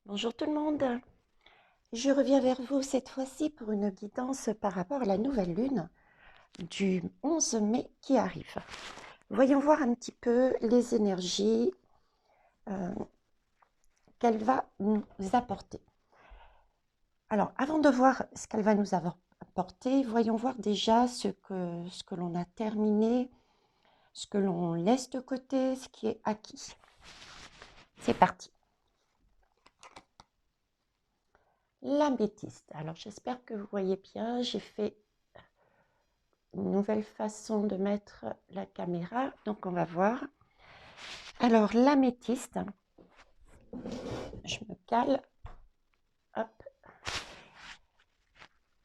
Bonjour tout le monde, je reviens vers vous cette fois-ci pour une guidance par rapport à la nouvelle lune du 11 mai qui arrive. Voyons voir un petit peu les énergies euh, qu'elle va nous apporter. Alors, avant de voir ce qu'elle va nous apporter, voyons voir déjà ce que l'on a terminé, ce que l'on laisse de côté, ce qui est acquis. C'est parti. L'améthyste. Alors, j'espère que vous voyez bien, j'ai fait une nouvelle façon de mettre la caméra, donc on va voir. Alors l'améthyste, je me cale, hop.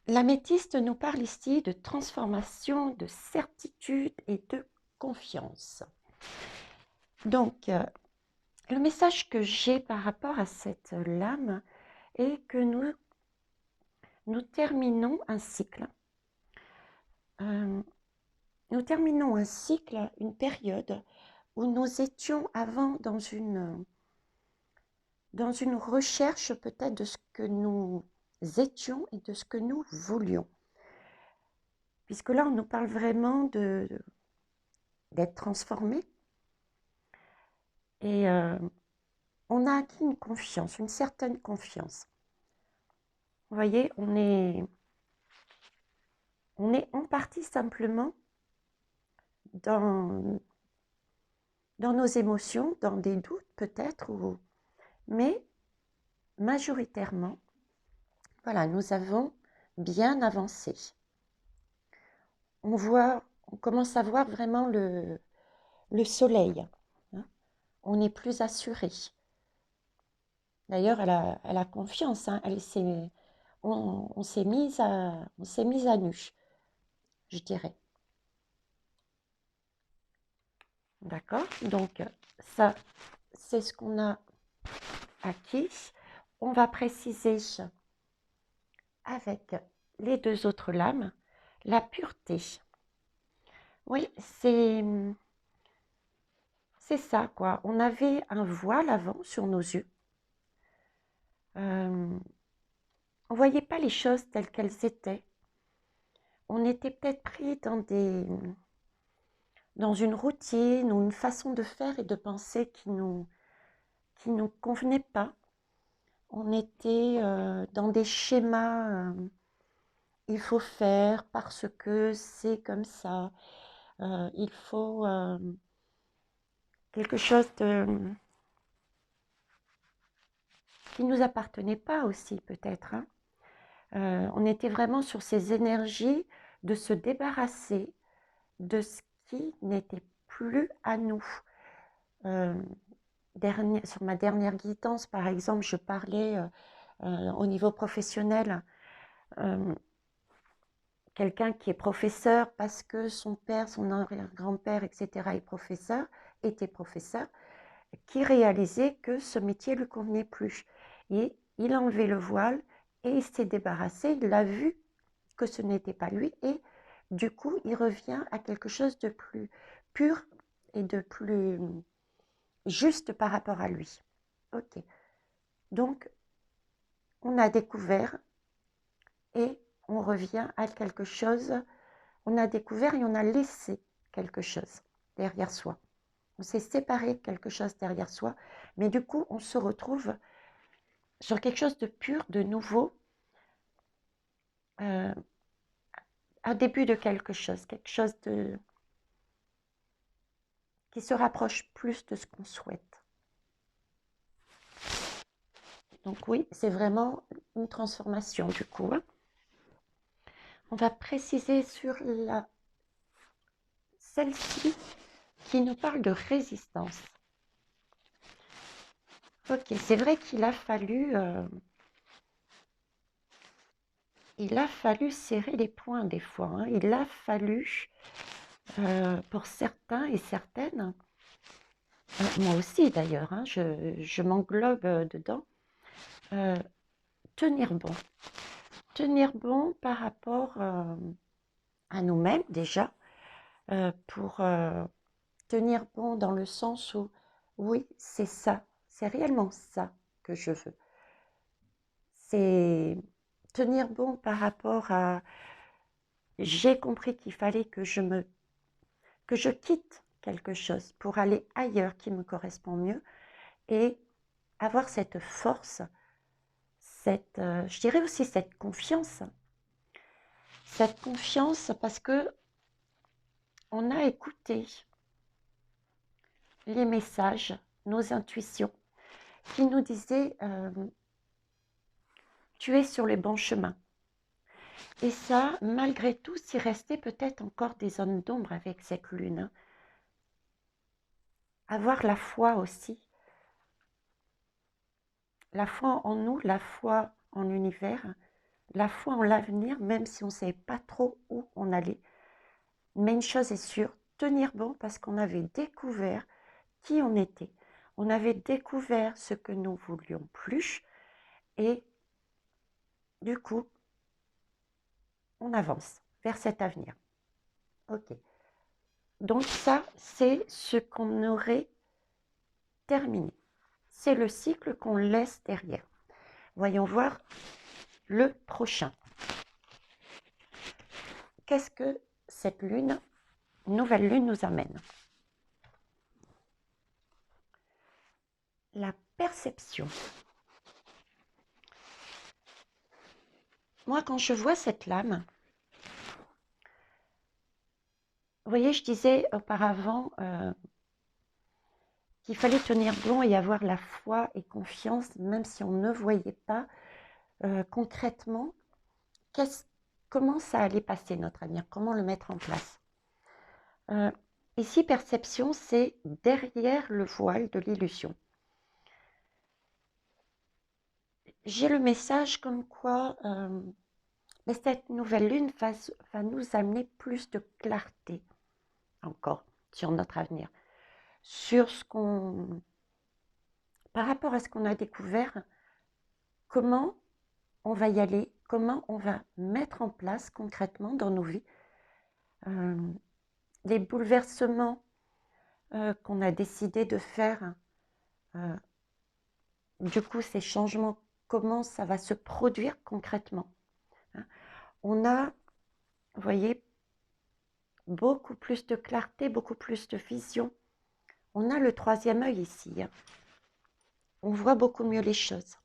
L'améthyste nous parle ici de transformation, de certitude et de confiance. Donc le message que j'ai par rapport à cette lame est que nous terminons un cycle. Nous terminons un cycle, une période où nous étions avant dans une recherche peut-être de ce que nous étions et de ce que nous voulions. Puisque là, on nous parle vraiment d'être transformé. Et on a acquis une confiance, une certaine confiance. Vous voyez, on est en partie simplement dans nos émotions, dans des doutes peut-être, mais majoritairement, voilà, nous avons bien avancé. On commence à voir vraiment le soleil. Hein. On est plus assuré. D'ailleurs, elle a confiance. Hein. On s'est mise à nu, je dirais. D'accord? Donc, ça, c'est ce qu'on a acquis. On va préciser avec les deux autres lames la pureté. Oui, c'est ça, quoi. On avait un voile avant sur nos yeux. On ne voyait pas les choses telles qu'elles étaient. On était peut-être pris dans une routine ou une façon de faire et de penser qui nous convenait pas. On était dans des schémas, il faut faire parce que c'est comme ça. Il faut quelque chose qui ne nous appartenait pas aussi peut-être. Hein. On était vraiment sur ces énergies de se débarrasser de ce qui n'était plus à nous. Sur ma dernière guidance, par exemple, je parlais au niveau professionnel, quelqu'un qui est professeur parce que son père, son arrière-grand-père, etc., était professeur, qui réalisait que ce métier ne lui convenait plus. Et il a enlevé le voile et il s'est débarrassé, il a vu que ce n'était pas lui et du coup, il revient à quelque chose de plus pur et de plus juste par rapport à lui. Ok. Donc, on a découvert et on revient à quelque chose. On a découvert et on a laissé quelque chose derrière soi. On s'est séparé de quelque chose derrière soi, mais du coup, on se retrouve sur quelque chose de pur, de nouveau, euh, un début de quelque chose qui se rapproche plus de ce qu'on souhaite. Donc oui, c'est vraiment une transformation du coup. Hein. On va préciser sur celle-ci qui nous parle de résistance. Ok, c'est vrai qu'il a fallu serrer les poings des fois. Hein. Il a fallu, pour certains et certaines, moi aussi d'ailleurs, hein, je m'englobe dedans, tenir bon. Tenir bon par rapport à nous-mêmes déjà, pour tenir bon dans le sens où, oui, c'est ça, c'est réellement ça que je veux. c'est tenir bon par rapport à j'ai compris qu'il fallait que je quitte quelque chose pour aller ailleurs qui me correspond mieux et avoir cette force, je dirais aussi cette confiance parce que on a écouté les messages, nos intuitions qui nous disaient tu es sur le bon chemin. Et ça, malgré tout, s'il restait peut-être encore des zones d'ombre avec cette lune. Avoir la foi aussi. La foi en nous, la foi en l'univers, la foi en l'avenir, même si on ne savait pas trop où on allait. Mais une chose est sûre, tenir bon parce qu'on avait découvert qui on était. On avait découvert ce que nous voulions plus et du coup, on avance vers cet avenir. Ok. Donc ça, c'est ce qu'on aurait terminé. C'est le cycle qu'on laisse derrière. Voyons voir le prochain. Qu'est-ce que cette lune, nouvelle lune, nous amène? La perception. Moi, quand je vois cette lame, vous voyez, je disais auparavant qu'il fallait tenir bon et avoir la foi et confiance, même si on ne voyait pas concrètement comment ça allait passer notre avenir, comment le mettre en place. Ici, perception, c'est derrière le voile de l'illusion. J'ai le message comme quoi cette nouvelle lune va nous amener plus de clarté encore sur notre avenir, sur par rapport à ce qu'on a découvert, comment on va y aller, comment on va mettre en place concrètement dans nos vies les bouleversements qu'on a décidé de faire. Du coup, ces changements, comment ça va se produire concrètement. On a, vous voyez, beaucoup plus de clarté, beaucoup plus de vision. On a le troisième œil ici. On voit beaucoup mieux les choses.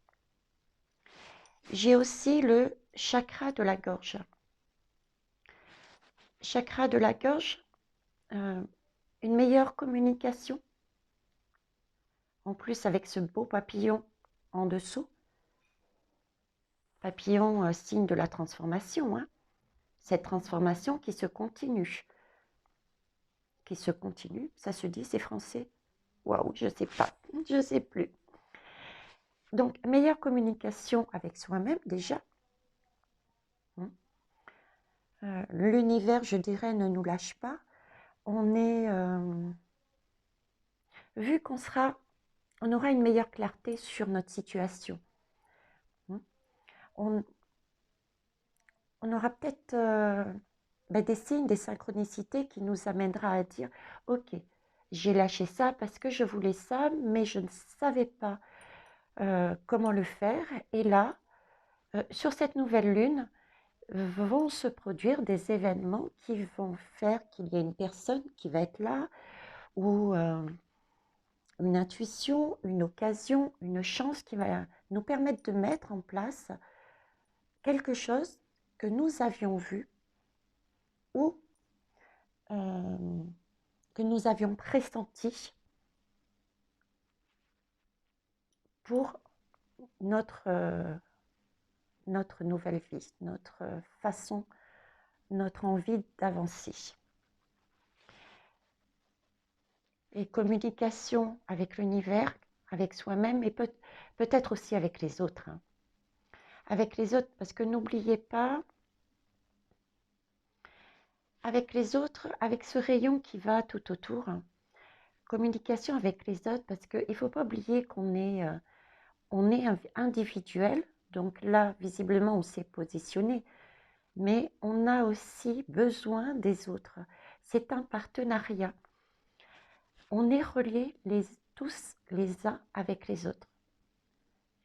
J'ai aussi le chakra de la gorge. Chakra de la gorge, une meilleure communication. En plus, avec ce beau papillon en dessous. Papillon, signe de la transformation. Cette transformation qui se continue. Qui se continue, ça se dit, c'est français? Waouh, je ne sais pas, je ne sais plus. Donc, meilleure communication avec soi-même déjà. L'univers, je dirais, ne nous lâche pas. On est... vu qu'on aura une meilleure clarté sur notre situation. On aura peut-être des signes, des synchronicités qui nous amènera à dire « Ok, j'ai lâché ça parce que je voulais ça, mais je ne savais pas comment le faire. » Et là, sur cette nouvelle lune, vont se produire des événements qui vont faire qu'il y a une personne qui va être là, ou une intuition, une occasion, une chance qui va nous permettre de mettre en place quelque chose que nous avions vu ou que nous avions pressenti pour notre nouvelle vie, notre façon, notre envie d'avancer. Et communication avec l'univers, avec soi-même et peut-être aussi avec les autres. Avec les autres, parce que n'oubliez pas, avec les autres, avec ce rayon qui va tout autour, communication avec les autres, parce qu'il ne faut pas oublier qu'on est, individuel, donc là, visiblement, on s'est positionné, mais on a aussi besoin des autres. C'est un partenariat. On est reliés tous les uns avec les autres.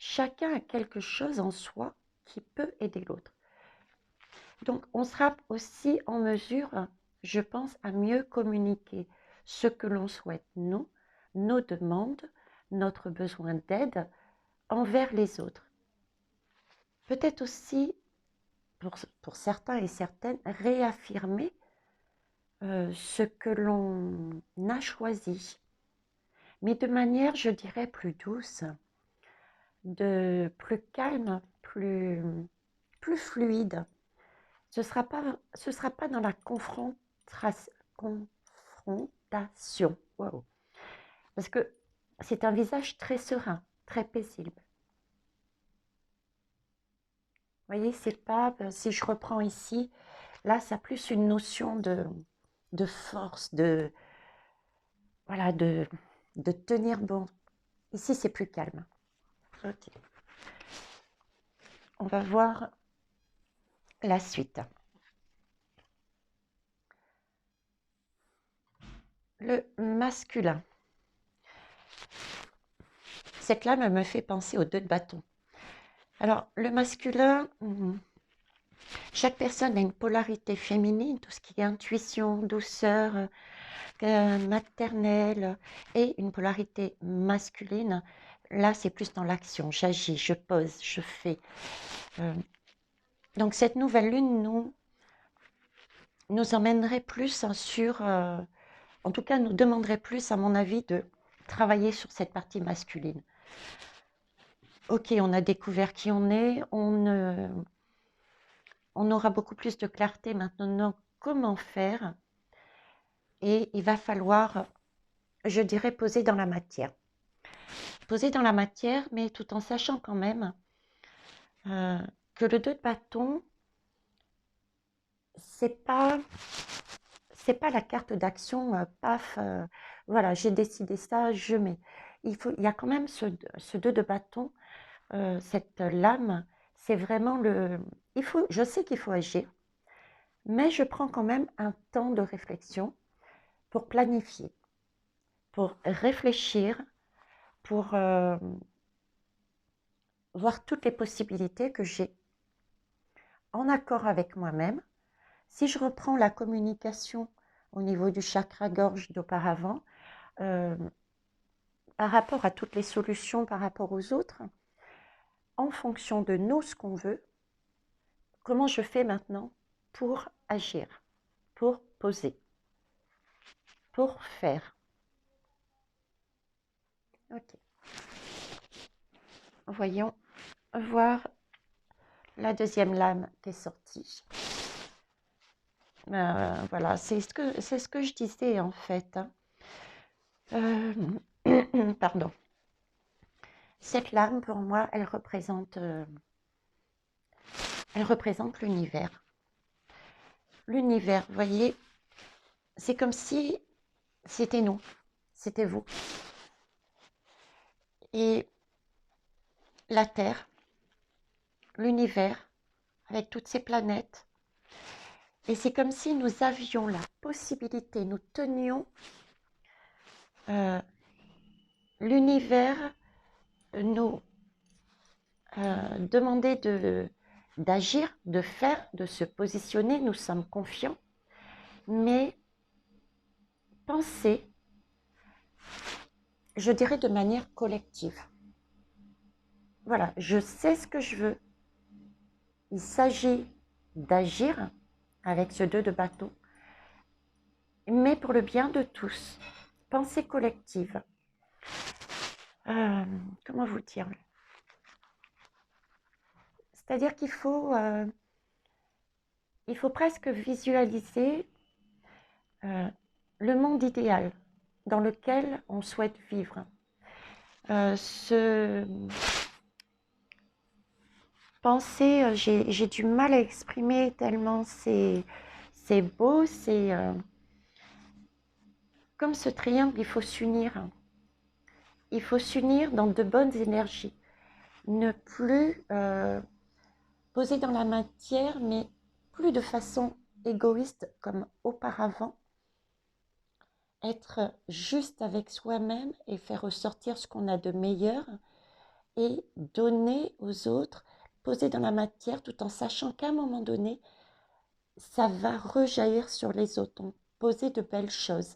chacun a quelque chose en soi qui peut aider l'autre. Donc, on sera aussi en mesure, je pense, à mieux communiquer ce que l'on souhaite, nous, nos demandes, notre besoin d'aide envers les autres. Peut-être aussi, pour certains et certaines, réaffirmer ce que l'on a choisi, mais de manière, je dirais, plus douce, plus calme, plus fluide. Ce sera pas dans la confrontation. Wow. Parce que c'est un visage très serein, très paisible. Vous voyez, c'est pas, si je reprends ici, là, ça a plus une notion de force, voilà, de tenir bon. Ici, c'est plus calme. Ok. On va voir la suite. Le masculin. Cette lame me fait penser aux 2 de bâton. Alors, le masculin, chaque personne a une polarité féminine, tout ce qui est intuition, douceur, maternelle, et une polarité masculine. Là, c'est plus dans l'action. J'agis, je pose, je fais. Donc, cette nouvelle lune nous emmènerait plus sur, en tout cas, nous demanderait plus, à mon avis, de travailler sur cette partie masculine. Ok, on a découvert qui on est, on aura beaucoup plus de clarté maintenant comment faire, et il va falloir, je dirais, poser dans la matière. Poser dans la matière, mais tout en sachant quand même que le 2 de bâton, c'est pas la carte d'action, paf, voilà, j'ai décidé ça, je mets. Il y a quand même ce 2 de bâton, cette lame, c'est vraiment je sais qu'il faut agir, mais je prends quand même un temps de réflexion pour planifier, pour réfléchir, pour voir toutes les possibilités que j'ai en accord avec moi-même. Si je reprends la communication au niveau du chakra-gorge d'auparavant, par rapport à toutes les solutions, par rapport aux autres, en fonction de nous, ce qu'on veut, comment je fais maintenant pour agir, pour poser, pour faire. Ok. Voyons voir la deuxième lame qui est sortie. Voilà, c'est ce que je disais en fait. Pardon. Cette lame, pour moi, elle représente l'univers. L'univers, vous voyez, c'est comme si c'était nous, c'était vous. Et la Terre, l'univers, avec toutes ces planètes. Et c'est comme si nous avions la possibilité, nous tenions l'univers, nous demandait d'agir, de faire, de se positionner, nous sommes confiants, mais penser, je dirais de manière collective. Voilà, je sais ce que je veux. Il s'agit d'agir avec ce 2 de bâton, mais pour le bien de tous. Pensée collective. Comment vous dire? C'est-à-dire qu'il faut presque visualiser le monde idéal dans lequel on souhaite vivre. Penser, j'ai du mal à exprimer tellement c'est beau, c'est comme ce triangle, il faut s'unir. Il faut s'unir dans de bonnes énergies. Ne plus poser dans la matière, mais plus de façon égoïste comme auparavant. Être juste avec soi-même et faire ressortir ce qu'on a de meilleur et donner aux autres, poser dans la matière tout en sachant qu'à un moment donné, ça va rejaillir sur les autres. Donc, poser de belles choses.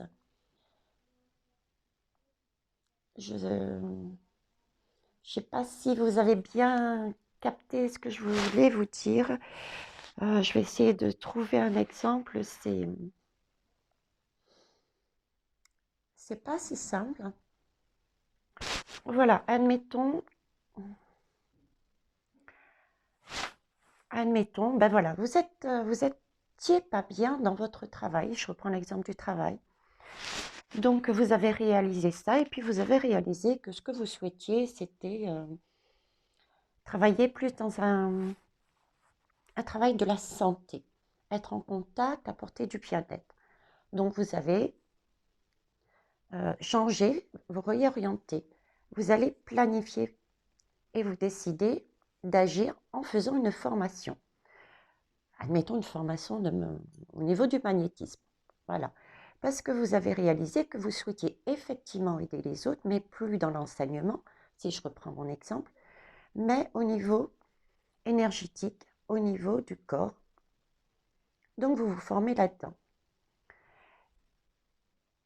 Je ne sais pas si vous avez bien capté ce que je voulais vous dire. Je vais essayer de trouver un exemple. C'est pas si simple. Voilà, admettons, ben voilà, vous étiez pas bien dans votre travail. Je reprends l'exemple du travail. Donc, vous avez réalisé ça et puis vous avez réalisé que ce que vous souhaitiez, c'était travailler plus dans un travail de la santé, être en contact, apporter du bien-être. Donc, vous avez changé, vous réorientez. Vous allez planifier et vous décidez d'agir en faisant une formation. Admettons une formation au niveau du magnétisme. Voilà. Parce que vous avez réalisé que vous souhaitiez effectivement aider les autres, mais plus dans l'enseignement, si je reprends mon exemple, mais au niveau énergétique, au niveau du corps. Donc vous vous formez là-dedans.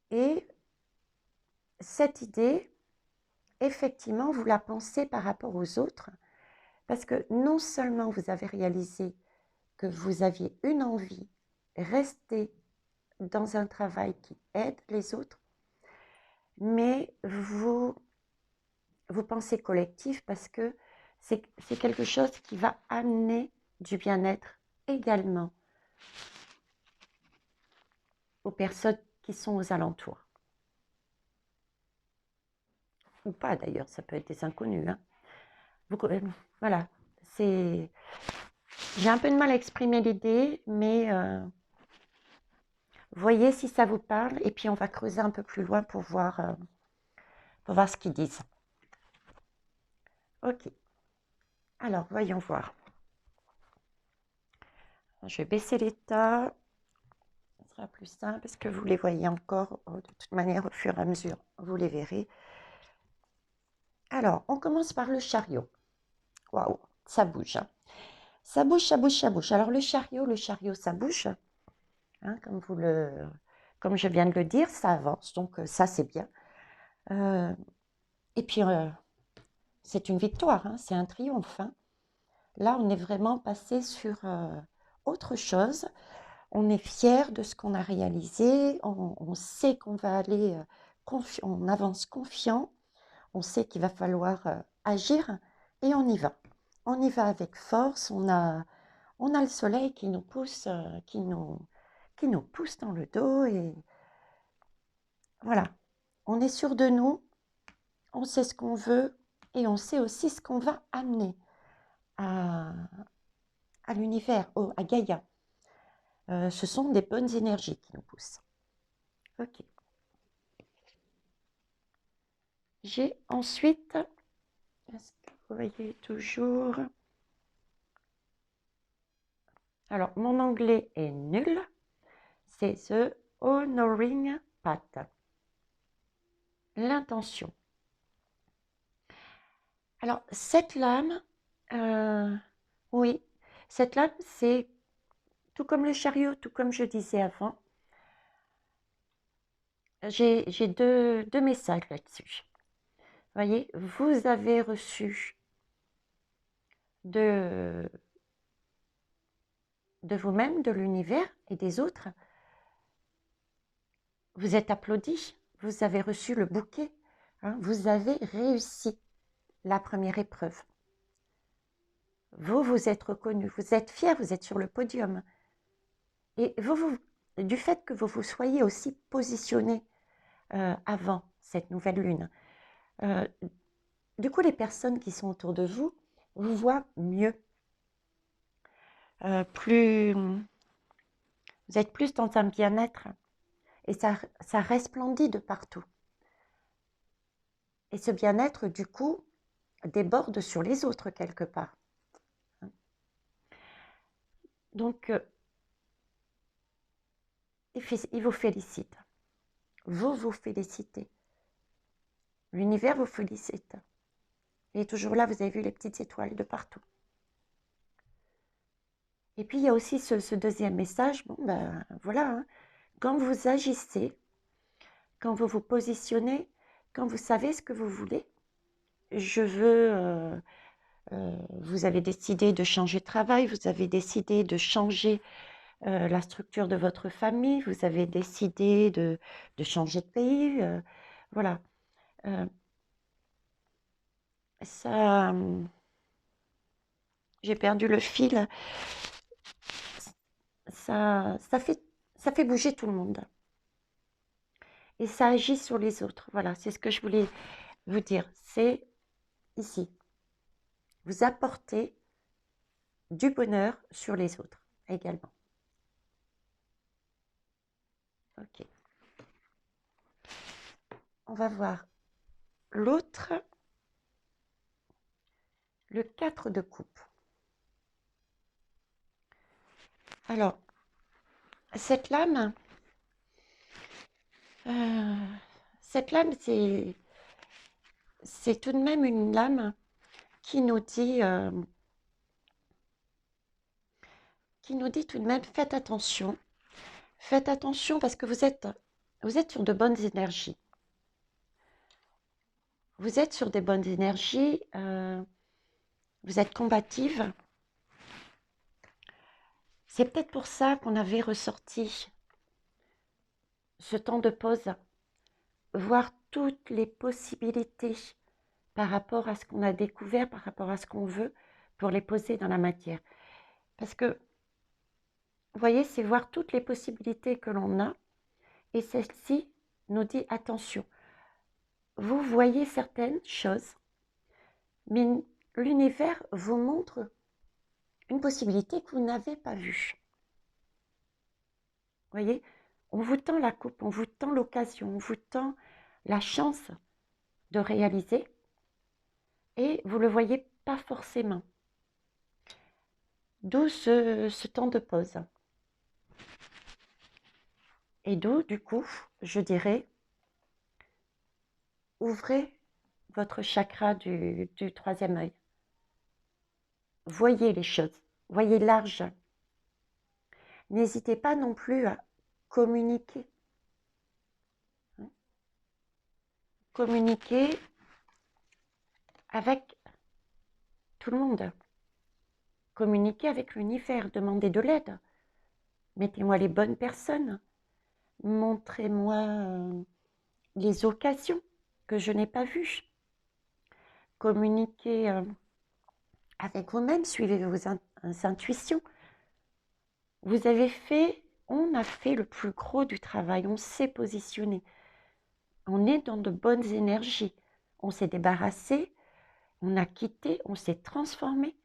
Et cette idée, effectivement, vous la pensez par rapport aux autres, parce que non seulement vous avez réalisé que vous aviez une envie, rester dans un travail qui aide les autres, mais vous pensez collectif parce que c'est quelque chose qui va amener du bien-être également aux personnes qui sont aux alentours. Ou pas d'ailleurs, ça peut être des inconnus. Hein. Voilà, j'ai un peu de mal à exprimer l'idée, mais voyez si ça vous parle et puis on va creuser un peu plus loin pour voir ce qu'ils disent. Ok, alors voyons voir. Je vais baisser l'état, ce sera plus simple parce que vous les voyez encore de toute manière au fur et à mesure, vous les verrez. Alors, on commence par le chariot. Waouh, ça bouge. Hein. Ça bouge, ça bouge, ça bouge. Alors le chariot, ça bouge. Hein, comme je viens de le dire, ça avance, donc ça c'est bien. Et puis c'est une victoire, hein, c'est un triomphe. Hein. Là, on est vraiment passé sur autre chose. On est fier de ce qu'on a réalisé. On sait qu'on va aller, on avance confiant. On sait qu'il va falloir agir et on y va. On y va avec force. On a le soleil qui nous pousse, qui nous pousse dans le dos et voilà. On est sûr de nous. On sait ce qu'on veut et on sait aussi ce qu'on va amener à l'univers, à Gaïa. Ce sont des bonnes énergies qui nous poussent. Ok. J'ai ensuite, est-ce que vous voyez toujours? Alors, mon anglais est nul. C'est The Honoring Path. L'intention. Alors, cette lame, oui, cette lame, c'est tout comme le chariot, tout comme je disais avant. J'ai deux messages là-dessus. Vous voyez, vous avez reçu de vous-même, de l'univers et des autres. Vous êtes applaudi, vous avez reçu le bouquet, hein, vous avez réussi la première épreuve. Vous êtes reconnu, vous êtes fier, vous êtes sur le podium. Et du fait que vous vous soyez aussi positionné avant cette nouvelle lune, du coup, les personnes qui sont autour de vous vous voient mieux. Vous êtes plus dans un bien-être et ça resplendit de partout. Et ce bien-être, du coup, déborde sur les autres quelque part. Donc, il vous félicite. Vous félicitez. L'univers vous félicite. Il est toujours là, vous avez vu les petites étoiles de partout. Et puis, il y a aussi ce deuxième message, bon, ben voilà, hein. Quand vous agissez, quand vous vous positionnez, quand vous savez ce que vous voulez, je veux, vous avez décidé de changer de travail, vous avez décidé de changer la structure de votre famille, vous avez décidé de changer de pays, voilà. Euh, ça, j'ai perdu le fil, ça ça fait bouger tout le monde. Et ça agit sur les autres. Voilà, c'est ce que je voulais vous dire. C'est ici. Vous apportez du bonheur sur les autres également. Ok. On va voir l'autre, le 4 de coupe. Alors, cette lame, euh, cette lame, c'est tout de même une lame qui nous dit tout de même, faites attention parce que vous êtes sur de bonnes énergies. Vous êtes sur des bonnes énergies, vous êtes combative. C'est peut-être pour ça qu'on avait ressorti ce temps de pause, voir toutes les possibilités par rapport à ce qu'on a découvert, par rapport à ce qu'on veut, pour les poser dans la matière. Parce que, vous voyez, c'est voir toutes les possibilités que l'on a, et celle-ci nous dit attention. Vous voyez certaines choses, mais l'univers vous montre une possibilité que vous n'avez pas vue. Vous voyez, on vous tend la coupe, on vous tend l'occasion, on vous tend la chance de réaliser, et vous ne le voyez pas forcément. D'où ce temps de pause. Et d'où, du coup, je dirais, ouvrez votre chakra du troisième œil. Voyez les choses, voyez large. N'hésitez pas non plus à communiquer. Communiquer avec tout le monde. Communiquer avec l'univers, demandez de l'aide. Mettez-moi les bonnes personnes. Montrez-moi les occasions que je n'ai pas vues. Communiquez avec vous-même, suivez vos intuitions. Vous avez fait, on a fait le plus gros du travail, on s'est positionné. On est dans de bonnes énergies. On s'est débarrassé, on a quitté, on s'est transformé.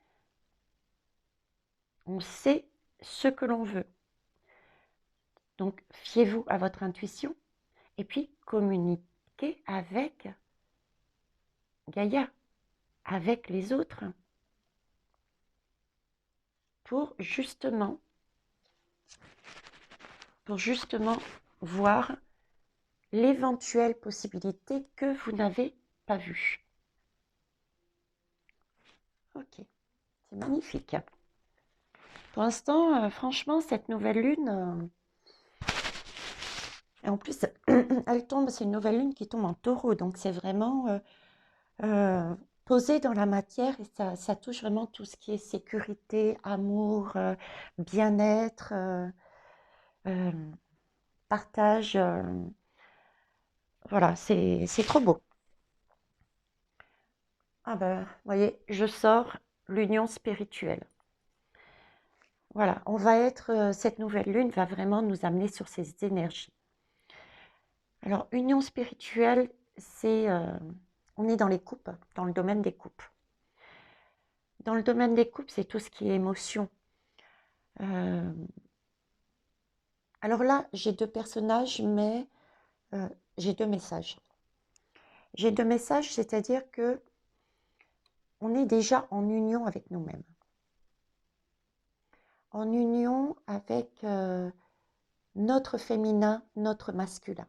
On sait ce que l'on veut. Donc, fiez-vous à votre intuition et puis communiquez avec Gaïa, avec les autres, pour justement voir l'éventuelle possibilité que vous n'avez pas vue. Ok, c'est magnifique. Pour l'instant, franchement, cette nouvelle lune, et en plus, elle tombe, c'est une nouvelle lune qui tombe en taureau, donc c'est vraiment posé dans la matière et ça touche vraiment tout ce qui est sécurité, amour, bien-être, partage. Voilà, c'est trop beau. Ah ben, vous voyez, je sors l'union spirituelle. Voilà, on va être, cette nouvelle lune va vraiment nous amener sur ces énergies. Alors, union spirituelle, c'est, on est dans les coupes, dans le domaine des coupes. Dans le domaine des coupes, c'est tout ce qui est émotion. Alors là, j'ai deux personnages, mais j'ai deux messages. J'ai deux messages, c'est-à-dire que on est déjà en union avec nous-mêmes. En union avec notre féminin, notre masculin.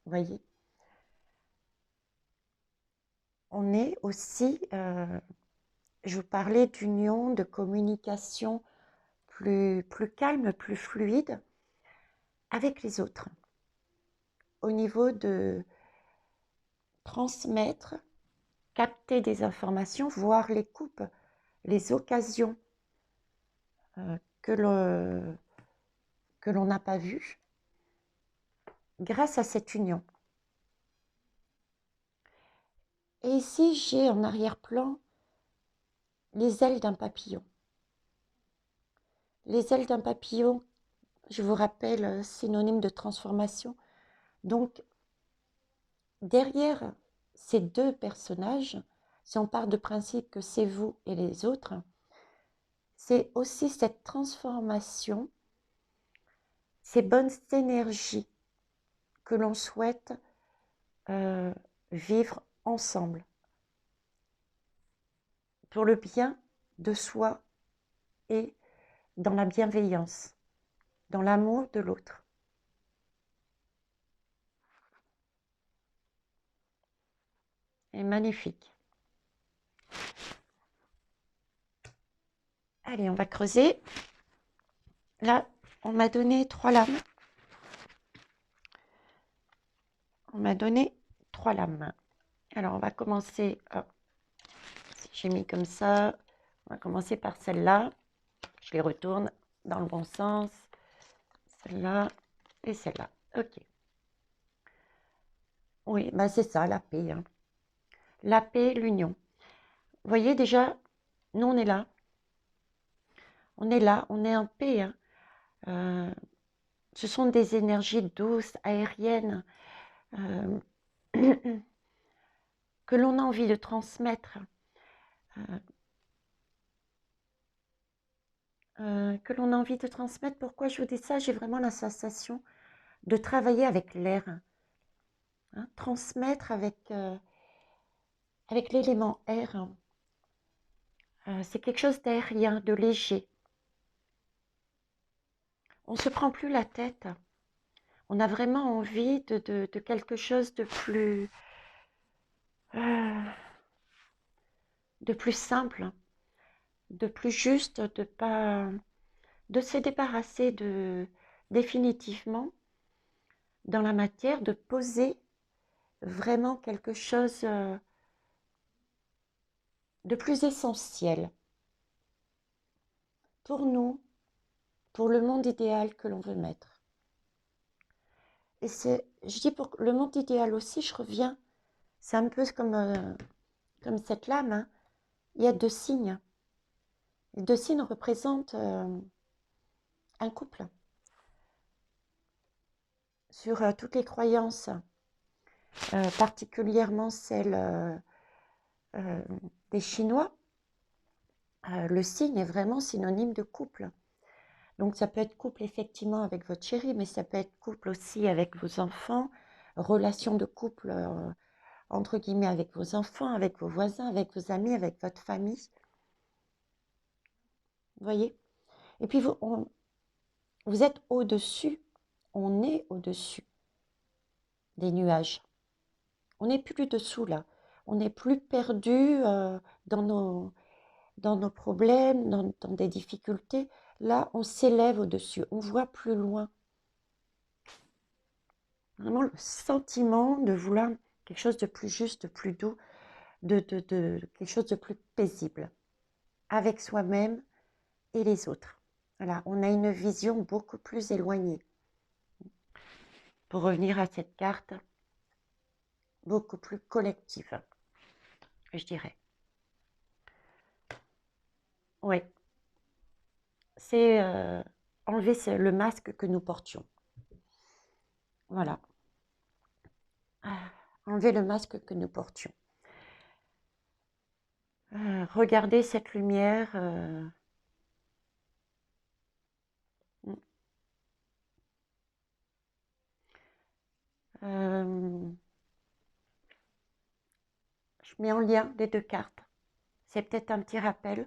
Vous voyez? on est aussi, je vous parlais d'union, de communication plus calme, plus fluide avec les autres, au niveau de transmettre, capter des informations, voir les coupes, les occasions euh, que l'on n'a pas vues grâce à cette union. Et ici, j'ai en arrière-plan les ailes d'un papillon. Les ailes d'un papillon, je vous rappelle, synonyme de transformation. Donc, derrière ces deux personnages, si on part du principe que c'est vous et les autres, c'est aussi cette transformation, ces bonnes énergies que l'on souhaite vivre ensemble pour le bien de soi et dans la bienveillance, dans l'amour de l'autre. Et magnifique. Allez, on va creuser. Là, on m'a donné 3 lames. On m'a donné 3 lames. Alors, on va commencer. Si j'ai mis comme ça, on va commencer par celle-là. Je les retourne dans le bon sens. Celle-là et celle-là. Ok. Oui, bah c'est ça, la paix. Hein. La paix, l'union. Vous voyez déjà, nous on est là. On est là, on est en paix. Hein. Ce sont des énergies douces, aériennes, euh, que l'on a envie de transmettre. Pourquoi je vous dis ça? J'ai vraiment la sensation de travailler avec l'air. Hein, transmettre avec l'élément air. C'est quelque chose d'aérien, de léger. On ne se prend plus la tête. On a vraiment envie de quelque chose euh, de plus simple, de plus juste, de se débarrasser définitivement dans la matière, de poser vraiment quelque chose de plus essentiel pour nous, pour le monde idéal que l'on veut mettre. Et je dis pour le monde idéal aussi, je reviens, c'est un peu comme cette lame, hein. Il y a 2 signes. Les 2 signes représentent un couple. Sur toutes les croyances, particulièrement celles des Chinois, le signe est vraiment synonyme de couple. Donc ça peut être couple effectivement avec votre chéri, mais ça peut être couple aussi avec vos enfants, relation de couple entre guillemets avec vos enfants, avec vos voisins, avec vos amis, avec votre famille. Vous voyez? Et puis vous êtes au-dessus, on est au-dessus des nuages. On n'est plus dessous là. On n'est plus perdu dans nos problèmes, dans des difficultés. Là, on s'élève au-dessus, on voit plus loin. Vraiment le sentiment de vouloir quelque chose de plus juste, de plus doux, de quelque chose de plus paisible avec soi-même et les autres. Voilà, on a une vision beaucoup plus éloignée. Pour revenir à cette carte, beaucoup plus collective, je dirais. Oui, c'est enlever le masque que nous portions. Voilà. Enlever le masque que nous portions. Regardez cette lumière. Je mets en lien les 2 cartes. C'est peut-être un petit rappel.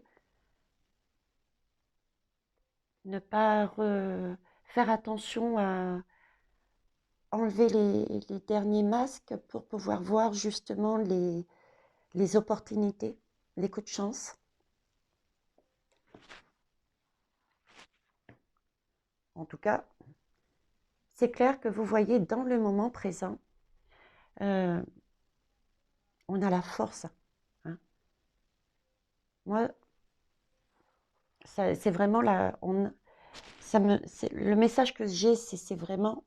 Ne pas faire attention à enlever les derniers masques pour pouvoir voir justement les opportunités, les coups de chance. En tout cas, c'est clair que vous voyez dans le moment présent, on a la force. Hein. Moi, c'est vraiment le message que j'ai, c'est vraiment,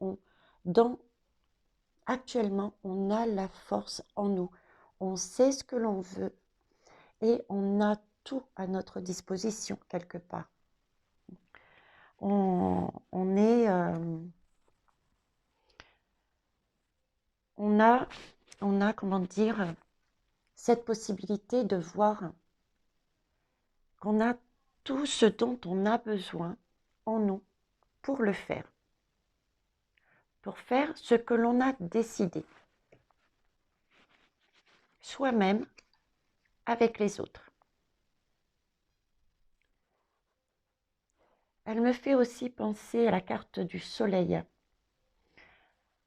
actuellement, on a la force en nous. On sait ce que l'on veut et on a tout à notre disposition quelque part. On a, comment dire, cette possibilité de voir qu'on a tout ce dont on a besoin en nous pour le faire. Pour faire ce que l'on a décidé. Soi-même, avec les autres. Elle me fait aussi penser à la carte du soleil.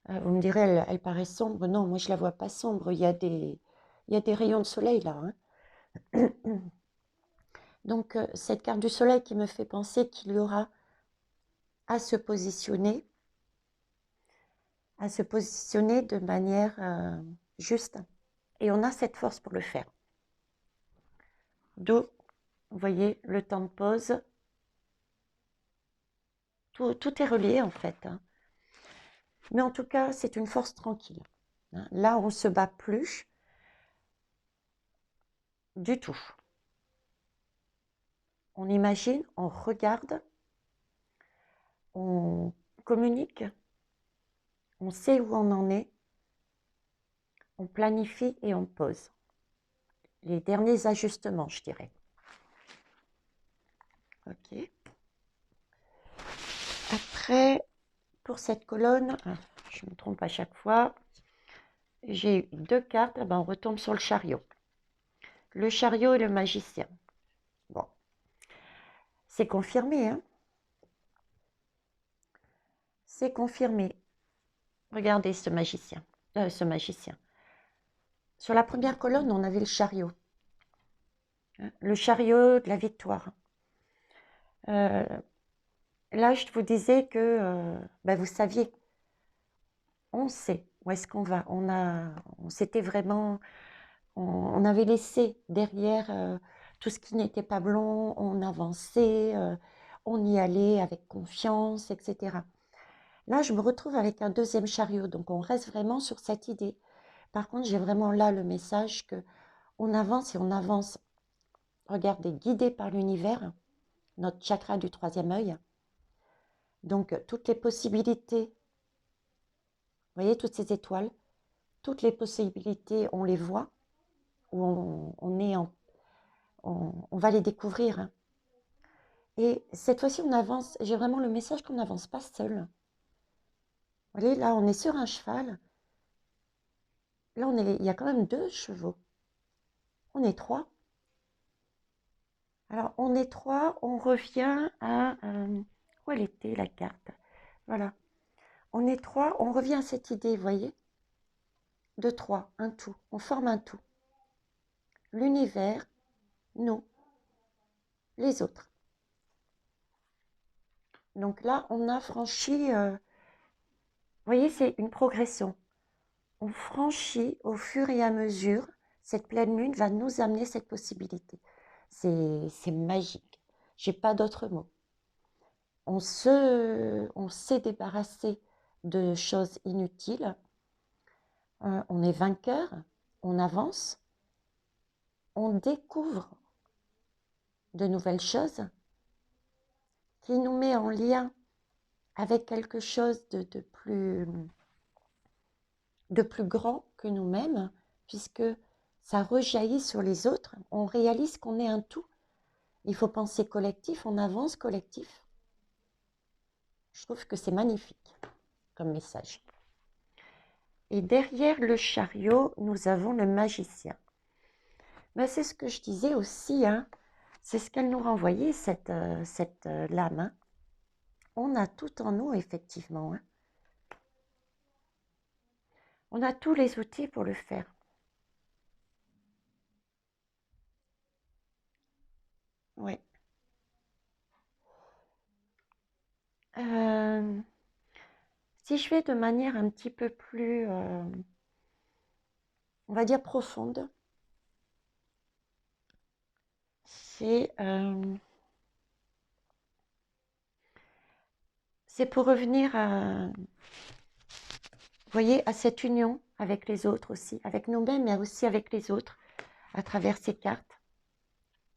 Vous me direz, elle paraît sombre. Non, moi je la vois pas sombre. Il y a des rayons de soleil là. Hein. Donc cette carte du soleil qui me fait penser qu'il y aura à se positionner de manière juste. Et on a cette force pour le faire. D'où, vous voyez, le temps de pause. Tout est relié en fait. Hein. Mais en tout cas, c'est une force tranquille. Hein. Là, on ne se bat plus du tout. On imagine, on regarde, on communique, on sait où on en est, on planifie et on pose. Les derniers ajustements, je dirais. Ok. Après, pour cette colonne, je me trompe à chaque fois, j'ai eu 2 cartes, on retombe sur le chariot. Le chariot et le magicien. Bon, c'est confirmé, hein. C'est confirmé. Regardez ce magicien. Sur la première colonne, on avait le chariot. Hein, le chariot de la victoire. Là, je vous disais que vous saviez, on sait où est-ce qu'on va. On s'était vraiment, on avait laissé derrière tout ce qui n'était pas bon, on avançait, on y allait avec confiance, etc. Là, je me retrouve avec un deuxième chariot, donc on reste vraiment sur cette idée. Par contre, j'ai vraiment là le message que on avance et on avance. Regardez, guidé par l'univers, notre chakra du 3e œil. Donc, toutes les possibilités, vous voyez, toutes ces étoiles, toutes les possibilités, on les voit, ou on va les découvrir. Hein. Et cette fois-ci, on avance, j'ai vraiment le message qu'on n'avance pas seul. Vous voyez, là, on est sur un cheval. Là, il y a quand même 2 chevaux. On est 3. Alors, on est 3, on revient à... où elle était, la carte? Voilà. On est 3, on revient à cette idée, vous voyez? De 3, un tout. On forme un tout. L'univers, nous, les autres. Donc là, on a franchi... vous voyez, c'est une progression. On franchit au fur et à mesure. Cette pleine lune va nous amener cette possibilité. C'est magique. J'ai pas d'autre mot. On s'est débarrassé de choses inutiles. On est vainqueur, on avance, on découvre de nouvelles choses qui nous met en lien avec quelque chose de plus grand que nous-mêmes, puisque ça rejaillit sur les autres. On réalise qu'on est un tout. Il faut penser collectif, on avance collectif. Je trouve que c'est magnifique comme message. Et derrière le chariot, nous avons le magicien. C'est ce que je disais aussi, hein. C'est ce qu'elle nous renvoyait, cette lame. Hein. On a tout en nous, effectivement. Hein. On a tous les outils pour le faire. Si je vais de manière un petit peu plus, on va dire profonde, c'est pour revenir à, vous voyez, à cette union avec les autres aussi, avec nous-mêmes, mais aussi avec les autres, à travers ces cartes.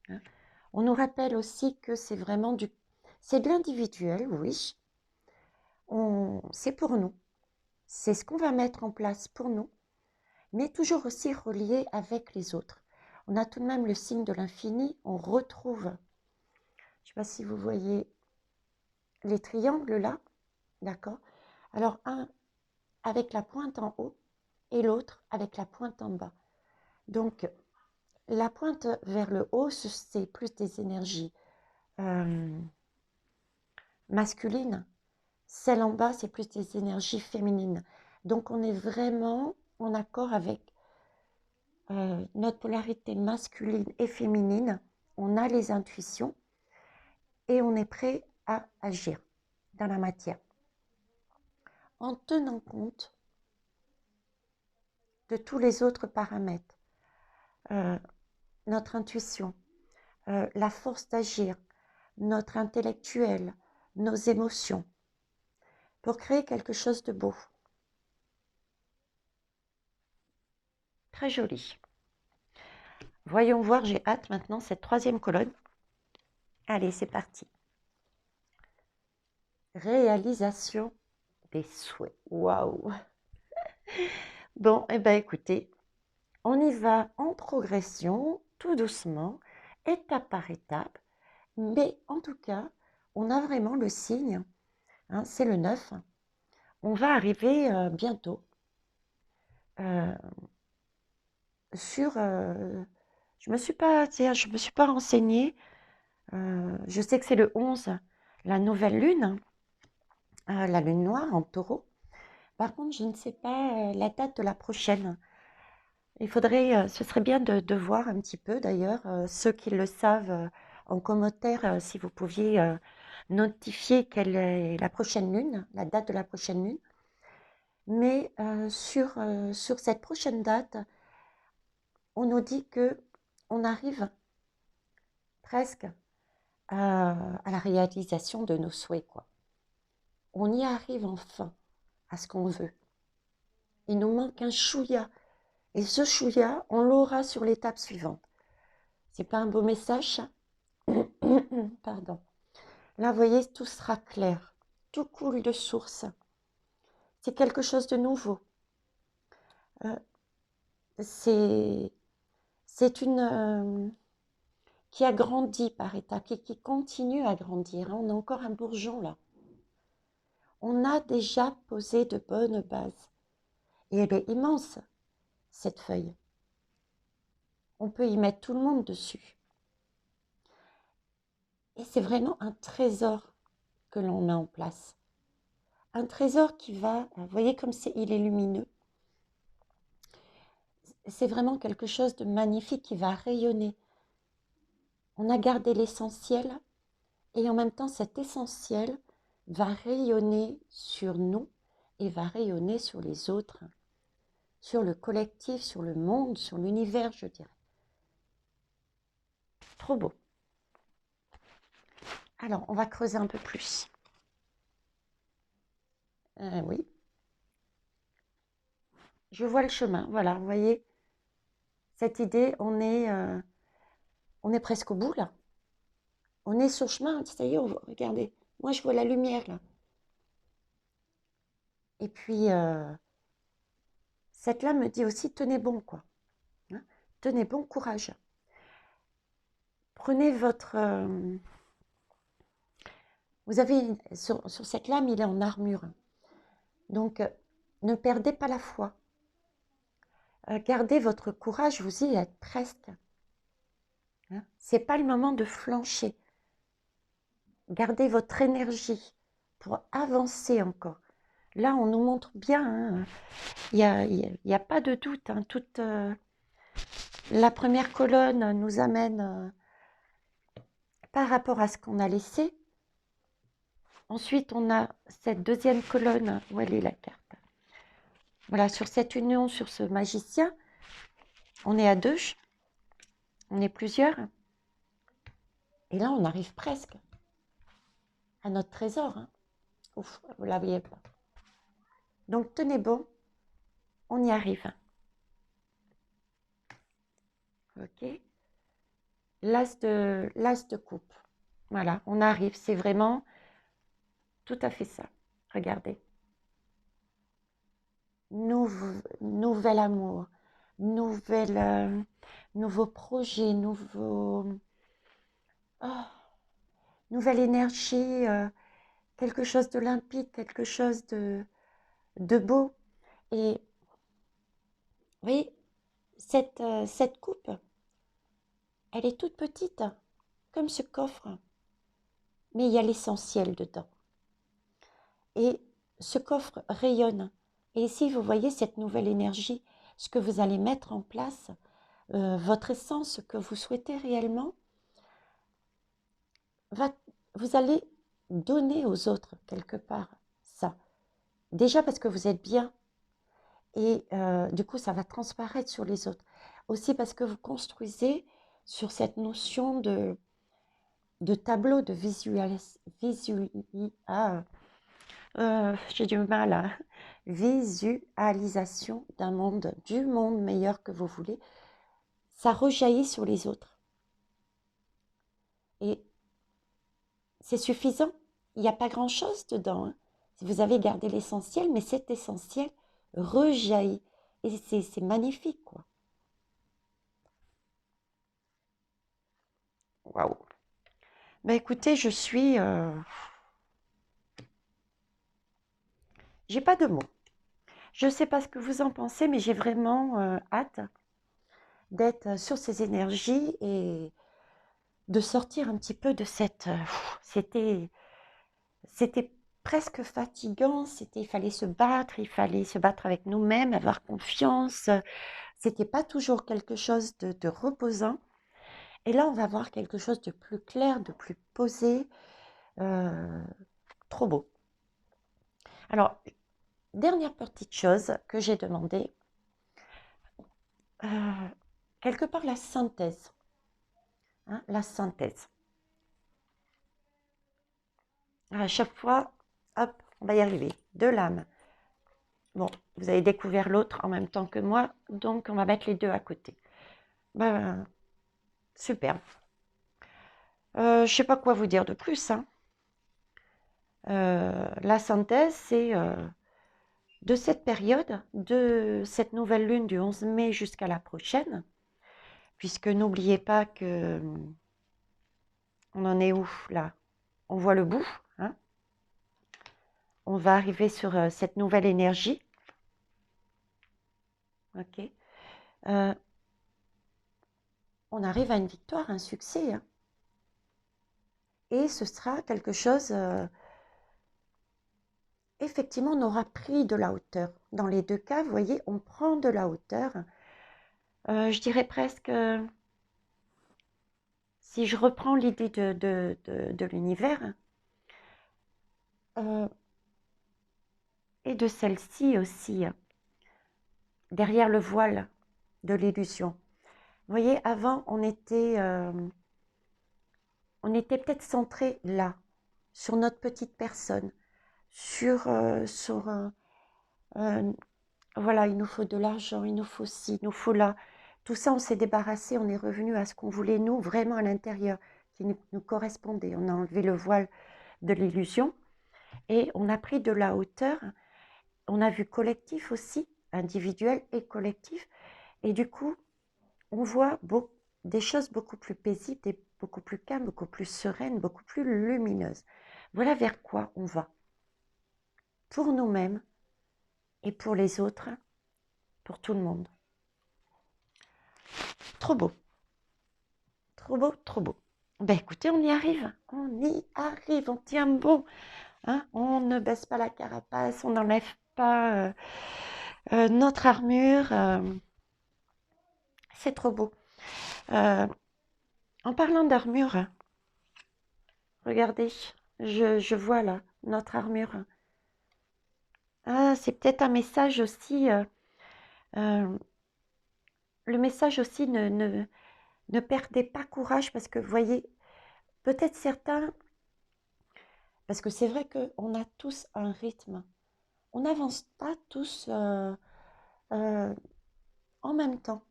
Hein. On nous rappelle aussi que c'est vraiment c'est de l'individuel, oui. C'est pour nous. C'est ce qu'on va mettre en place pour nous, mais toujours aussi relié avec les autres. On a tout de même le signe de l'infini, on retrouve, je ne sais pas si vous voyez les triangles là, d'accord? Alors un avec la pointe en haut et l'autre avec la pointe en bas. Donc la pointe vers le haut, c'est plus des énergies masculines. Celle en bas, c'est plus des énergies féminines. Donc on est vraiment en accord avec notre polarité masculine et féminine. On a les intuitions et on est prêt à agir dans la matière en tenant compte de tous les autres paramètres. Notre intuition, la force d'agir, notre intellectuel, nos émotions, pour créer quelque chose de beau. Très joli. Voyons voir, j'ai hâte maintenant, cette troisième colonne. Allez, c'est parti. Réalisation des souhaits. Waouh! Bon, eh bien écoutez, on y va en progression, tout doucement, étape par étape, mais en tout cas, on a vraiment le signe, hein, c'est le 9, on va arriver bientôt sur... je me suis pas renseignée, je sais que c'est le 11, la nouvelle lune, la lune noire en taureau. Par contre, je ne sais pas la date de la prochaine. Il faudrait, ce serait bien de voir un petit peu d'ailleurs, ceux qui le savent en commentaire, si vous pouviez notifier quelle est la prochaine lune, la date de la prochaine lune. Mais sur cette prochaine date, on nous dit que on arrive presque à la réalisation de nos souhaits, quoi. On y arrive enfin à ce qu'on veut. Il nous manque un chouïa. Et ce chouïa, on l'aura sur l'étape suivante. C'est pas un beau message, ça? Pardon. Là, vous voyez, tout sera clair. Tout coule de source. C'est quelque chose de nouveau. C'est une qui a grandi par étapes, qui continue à grandir. On a encore un bourgeon là. On a déjà posé de bonnes bases. Et elle est immense, cette feuille. On peut y mettre tout le monde dessus. Et c'est vraiment un trésor que l'on met en place. Un trésor qui va, vous voyez comme il est lumineux. C'est vraiment quelque chose de magnifique qui va rayonner. On a gardé l'essentiel et en même temps cet essentiel va rayonner sur nous et va rayonner sur les autres, sur le collectif, sur le monde, sur l'univers, je dirais. Trop beau. Alors, on va creuser un peu plus. Oui. Je vois le chemin, voilà, vous voyez, cette idée, on est presque au bout, là. On est sur le chemin, ça y est, regardez, moi je vois la lumière, là. Et puis, cette lame me dit aussi, tenez bon, quoi. Hein, tenez bon, courage. Prenez votre... vous avez, sur cette lame, il est en armure. Donc, ne perdez pas la foi. Gardez votre courage, vous y êtes presque. Hein, c'est pas le moment de flancher. Gardez votre énergie pour avancer encore. Là, on nous montre bien, hein, il n'y a pas de doute. Hein, toute la première colonne nous amène par rapport à ce qu'on a laissé. Ensuite, on a cette deuxième colonne. Où elle est la carte? Voilà, sur cette union, sur ce magicien, on est à deux, on est plusieurs. Et là, on arrive presque à notre trésor. Hein. Ouf, vous ne la voyez pas. Donc, tenez bon, on y arrive. Ok. L'as de coupe. Voilà, on arrive. C'est vraiment tout à fait ça. Regardez. Nouvel amour, nouveau projet, oh, nouvelle énergie, quelque chose de limpide, quelque chose de beau. Et vous voyez, cette coupe, elle est toute petite, comme ce coffre, mais il y a l'essentiel dedans. Et ce coffre rayonne. Et ici, vous voyez cette nouvelle énergie, ce que vous allez mettre en place, votre essence, ce que vous souhaitez réellement, vous allez donner aux autres quelque part ça. Déjà parce que vous êtes bien et du coup, ça va transparaître sur les autres. Aussi parce que vous construisez sur cette notion de tableau, de j'ai du mal à visualisation d'un monde, du monde meilleur que vous voulez. Ça rejaillit sur les autres. Et c'est suffisant. Il n'y a pas grand-chose dedans. Hein. Vous avez gardé l'essentiel, mais cet essentiel rejaillit. Et c'est magnifique, quoi. Waouh. Ben écoutez, j'ai pas de mots. Je ne sais pas ce que vous en pensez, mais j'ai vraiment hâte d'être sur ces énergies et de sortir un petit peu de cette... C'était presque fatigant, il fallait il fallait se battre avec nous-mêmes, avoir confiance. C'était pas toujours quelque chose de reposant. Et là, on va voir quelque chose de plus clair, de plus posé. euh, Trop beau. Alors, dernière petite chose que j'ai demandé, euh, quelque part la synthèse. Hein, la synthèse. À chaque fois, hop, on va y arriver. De l'âme. Bon, vous avez découvert l'autre en même temps que moi, donc on va mettre les deux à côté. Ben, superbe. Je ne sais pas quoi vous dire de plus. Hein. La synthèse, c'est de cette période, de cette nouvelle lune du 11 mai jusqu'à la prochaine, puisque n'oubliez pas que on en est où là? On voit le bout. Hein. On va arriver sur cette nouvelle énergie. Ok. On arrive à une victoire, un succès. Hein. Et ce sera quelque chose, effectivement, on aura pris de la hauteur. Dans les deux cas, vous voyez, on prend de la hauteur. Je dirais presque, si je reprends l'idée de l'univers, et de celle-ci aussi, derrière le voile de l'illusion. Vous voyez, avant, on était peut-être centré là, sur notre petite personne, voilà, il nous faut de l'argent, il nous faut ci, il nous faut là. Tout ça, on s'est débarrassé, on est revenu à ce qu'on voulait, nous, vraiment à l'intérieur, qui nous correspondait. On a enlevé le voile de l'illusion et on a pris de la hauteur. On a vu collectif aussi, individuel et collectif. Et du coup, on voit des choses beaucoup plus paisibles, beaucoup plus calmes, beaucoup plus sereines, beaucoup plus lumineuses. Voilà vers quoi on va. Pour nous-mêmes et pour les autres, pour tout le monde. Trop beau. Trop beau, trop beau. Ben écoutez, on y arrive. On tient bon. Hein, on ne baisse pas la carapace, on n'enlève pas notre armure. C'est trop beau. En parlant d'armure, regardez, je vois là notre armure. Ah, c'est peut-être un message aussi. Euh, le message aussi, ne perdez pas courage parce que, vous voyez, peut-être certains, parce que c'est vrai qu'on a tous un rythme. On n'avance pas tous euh, en même temps.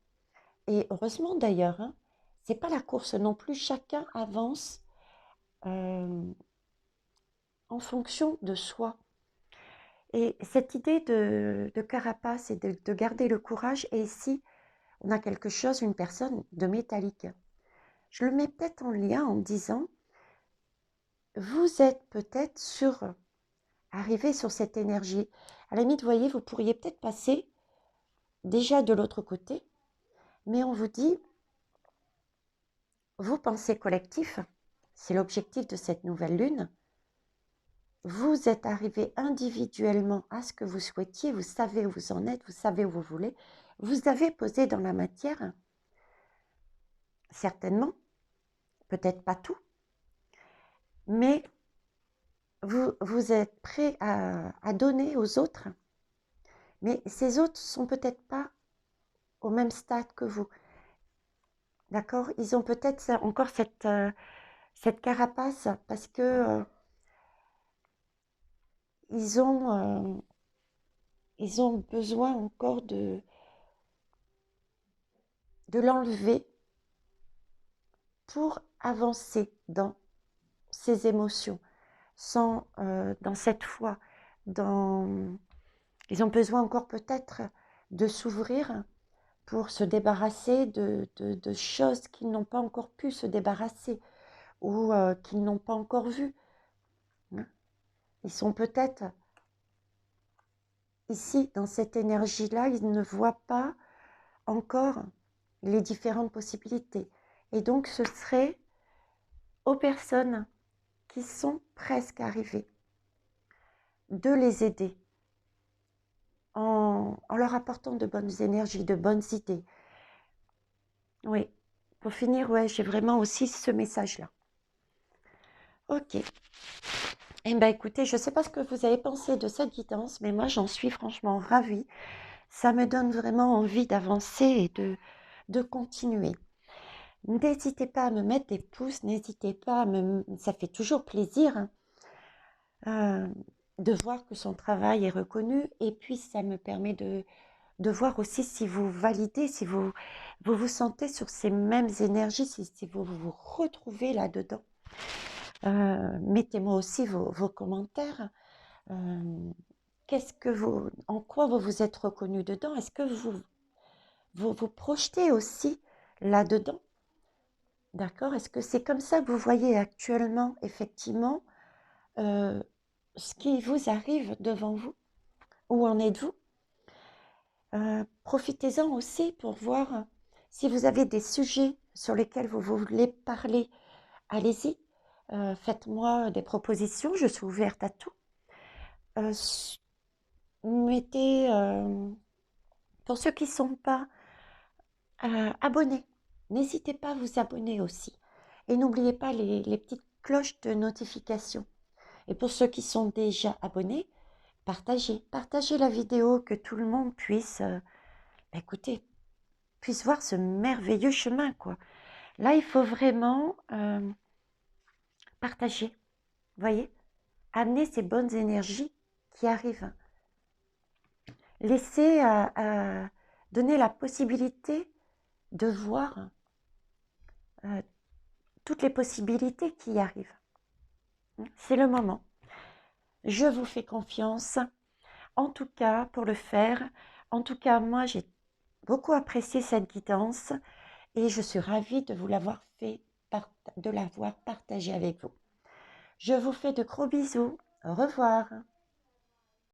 Et heureusement d'ailleurs, hein, c'est pas la course non plus. Chacun avance euh, en fonction de soi. Et cette idée de carapace et de garder le courage, et ici, on a quelque chose, une personne de métallique. Je le mets peut-être en lien en disant, vous êtes peut-être arrivé sur cette énergie. À la limite, vous voyez, vous pourriez peut-être passer déjà de l'autre côté, mais on vous dit, vous pensez collectif, c'est l'objectif de cette nouvelle lune. Vous êtes arrivé individuellement à ce que vous souhaitiez, vous savez où vous en êtes, vous savez où vous voulez. Vous avez posé dans la matière, certainement, peut-être pas tout, mais vous êtes prêt à donner aux autres. Mais ces autres sont peut-être pas au même stade que vous. D'accord? Ils ont peut-être encore cette carapace parce que ils ont, euh, ils ont besoin encore de l'enlever pour avancer dans ces émotions, dans cette foi, ils ont besoin encore peut-être de s'ouvrir pour se débarrasser de choses qu'ils n'ont pas encore pu se débarrasser ou qu'ils n'ont pas encore vues. Hein. Ils sont peut-être ici, dans cette énergie-là, ils ne voient pas encore les différentes possibilités. Et donc, ce serait aux personnes qui sont presque arrivées de les aider en leur apportant de bonnes énergies, de bonnes idées. Oui, pour finir, ouais, j'ai vraiment aussi ce message-là. Ok. Eh bien, écoutez, je ne sais pas ce que vous avez pensé de cette guidance, mais moi, j'en suis franchement ravie. Ça me donne vraiment envie d'avancer et de continuer. N'hésitez pas à me mettre des pouces, n'hésitez pas ça fait toujours plaisir hein, euh, de voir que son travail est reconnu et puis ça me permet de voir aussi si vous validez, si vous sentez sur ces mêmes énergies, si vous vous retrouvez là-dedans. Mettez-moi aussi vos commentaires. Euh, en quoi vous vous êtes reconnu dedans? Est-ce que vous projetez aussi là-dedans? D'accord? Est-ce que c'est comme ça que vous voyez actuellement, effectivement, euh, ce qui vous arrive devant vous? Où en êtes-vous? Profitez-en aussi pour voir si vous avez des sujets sur lesquels vous voulez parler. Allez-y, faites-moi des propositions, je suis ouverte à tout. Mettez, pour ceux qui ne sont pas abonnés, n'hésitez pas à vous abonner aussi. Et n'oubliez pas les petites cloches de notification. Et pour ceux qui sont déjà abonnés, partagez la vidéo, que tout le monde puisse, écouter, puisse voir ce merveilleux chemin, quoi. Là, il faut vraiment partager, voyez, amener ces bonnes énergies qui arrivent. Laissez, donner la possibilité de voir toutes les possibilités qui arrivent. C'est le moment. Je vous fais confiance, en tout cas, pour le faire. En tout cas, moi, j'ai beaucoup apprécié cette guidance et je suis ravie de vous l'avoir de l'avoir partagée avec vous. Je vous fais de gros bisous. Au revoir.